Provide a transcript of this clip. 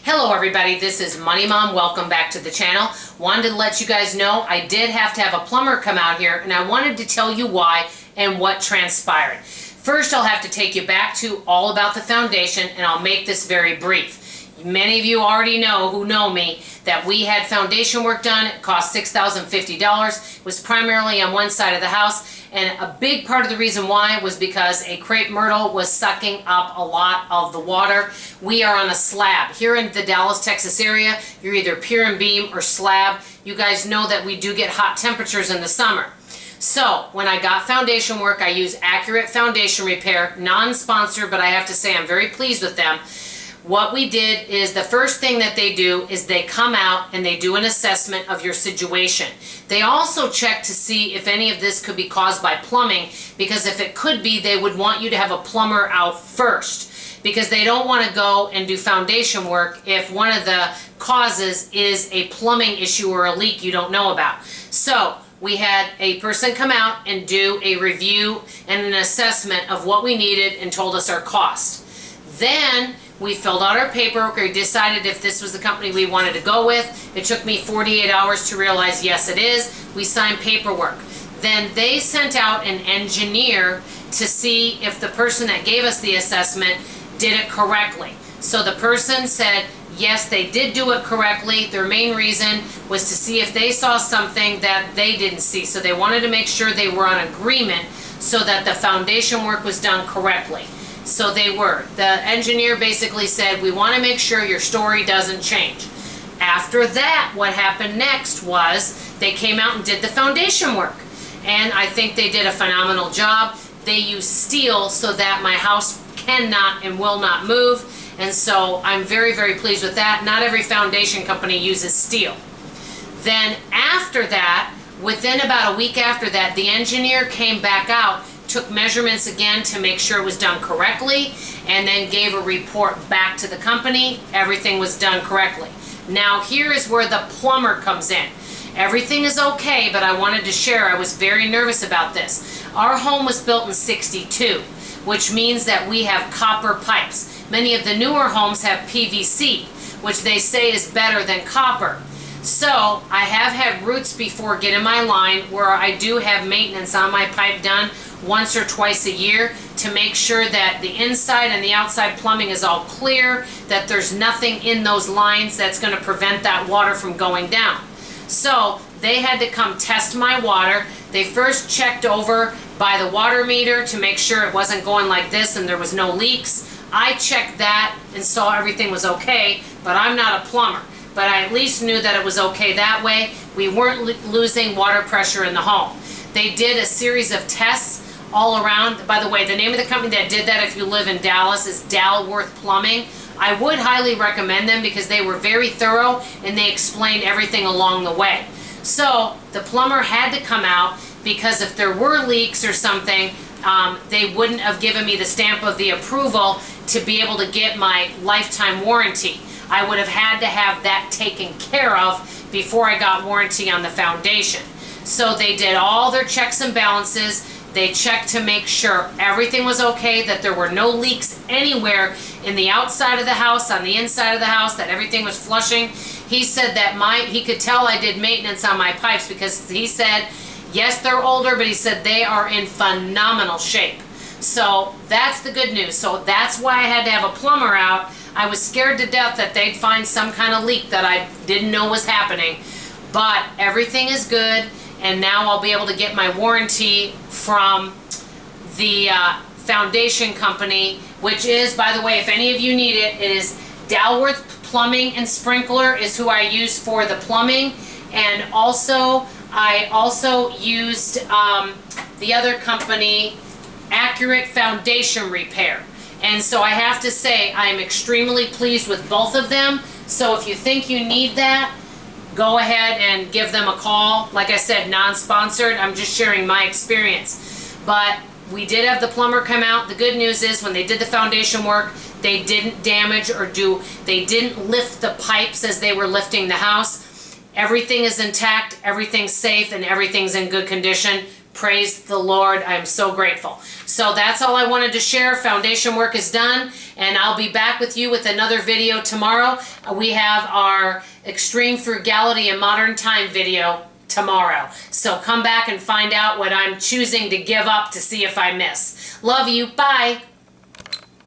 Hello everybody, this is Money Mom. Welcome back to the channel. Wanted to let you guys know I did have to have a plumber come out here, and I wanted to tell you why and what transpired. First, I'll have to take you back to all about the foundation, and I'll make this very brief. Many of you already know, who know me, that we had foundation work done. It cost $6,050. It was primarily on one side of the house, and a big part of the reason why was because a crepe myrtle was sucking up a lot of the water. We are on a slab. Here in the Dallas, Texas area, you're either pier and beam or slab. You guys know that we do get hot temperatures in the summer. So when I got foundation work, I use Accurate Foundation Repair, non-sponsored, but I have to say I'm very pleased with them. What we did is the first thing that they do is they come out and they do an assessment of your situation. They also check to see if any of this could be caused by plumbing, because if it could be, they would want you to have a plumber out first, because they don't want to go and do foundation work if one of the causes is a plumbing issue or a leak you don't know about. So we had a person come out and do a review and an assessment of what we needed and told us our cost. Then we filled out our paperwork. We decided if this was the company we wanted to go with. It took me 48 hours to realize yes it is. We signed paperwork. Then they sent out an engineer to see if the person that gave us the assessment did it correctly. So the person said yes, they did do it correctly. Their main reason was to see if they saw something that they didn't see. So they wanted to make sure they were on agreement so that the foundation work was done correctly. So they were. The engineer basically said, we want to make sure your story doesn't change. After that, what happened next was they came out and did the foundation work. And I think they did a phenomenal job. They used steel so that my house cannot and will not move. And so I'm very, very pleased with that. Not every foundation company uses steel. Then after that, within about a week after that, the engineer came back out, took measurements again to make sure it was done correctly, and then gave a report back to the company. Everything was done correctly. Now here is where the plumber comes in. Everything is okay, but I wanted to share, I was very nervous about this. Our home was built in '62, which means that we have copper pipes. Many of the newer homes have PVC, which they say is better than copper. So I have had roots before get in my line where I do have maintenance on my pipe done once or twice a year to make sure that the inside and the outside plumbing is all clear, that there's nothing in those lines that's going to prevent that water from going down. So they had to come test my water. They first checked over by the water meter to make sure it wasn't going like this and there was no leaks. I checked that and saw everything was okay, but I'm not a plumber. But I at least knew that it was okay that way. We weren't losing water pressure in the home. They did a series of tests all around. By the way, the name of the company that did that, if you live in Dallas, is Dalworth Plumbing. I would highly recommend them because they were very thorough and they explained everything along the way. So the plumber had to come out because if there were leaks or something, they wouldn't have given me the stamp of the approval to be able to get my lifetime warranty. I would have had to have that taken care of before I got warranty on the foundation. So they did all their checks and balances. They checked to make sure everything was okay, that there were no leaks anywhere in the outside of the house, on the inside of the house, that everything was flushing. He said that he could tell I did maintenance on my pipes because he said, yes, they're older, but he said they are in phenomenal shape. So that's the good news. So that's why I had to have a plumber out. I was scared to death that they'd find some kind of leak that I didn't know was happening. But everything is good, and now I'll be able to get my warranty from the foundation company, which is, by the way, if any of you need it, it is Dalworth Plumbing and Sprinkler is who I use for the plumbing. And also, I also used the other company, Accurate Foundation Repair. And so I have to say, I am extremely pleased with both of them. So if you think you need that, go ahead and give them a call. Like I said, non-sponsored. I'm just sharing my experience. But we did have the plumber come out. The good news is when they did the foundation work, they didn't damage or they didn't lift the pipes as they were lifting the house. Everything is intact, everything's safe, and everything's in good condition. Praise the Lord. I am so grateful. So that's all I wanted to share. Foundation work is done, and I'll be back with you with another video tomorrow. We have our Extreme Frugality in Modern Time video tomorrow. So come back and find out what I'm choosing to give up to see if I miss. Love you. Bye.